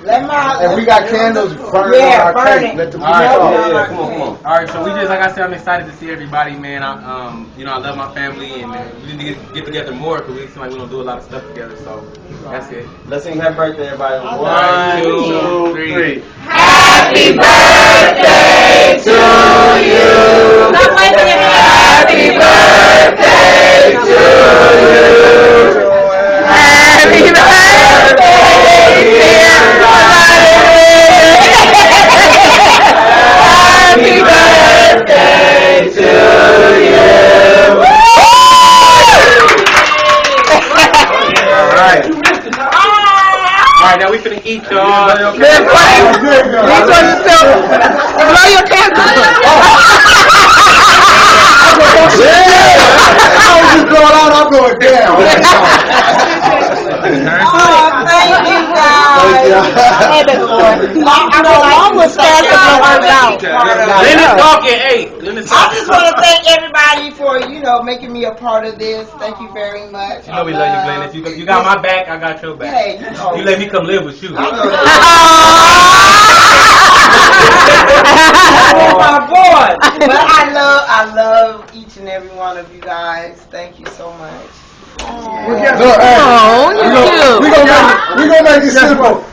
And we got candles burning on our cake. Let the people Yeah, come on. All right, so we just, like I said, I'm excited to see everybody, man. I love my family, and we need to get together more because we seem like we don't do a lot of stuff together. So that's it. Let's sing happy birthday, everybody. 1, 2, 3. Happy birthday to you. Happy birthday to you. Happy birthday, dear Happy birthday to you. All right, now we finna eat, y'all. Blow your candle. I was just going out, I'm going down. Thank you guys. I was fast to work out. Lennox talking, hey. I just want to thank everybody for, making me a part of this. Thank you very much. You know we love you, Glennis. You got my back, I got your back. Hey, You let me come live with you. Oh my boy. But I love each and every one of you guys. Thank you so much. We're gonna make it simple.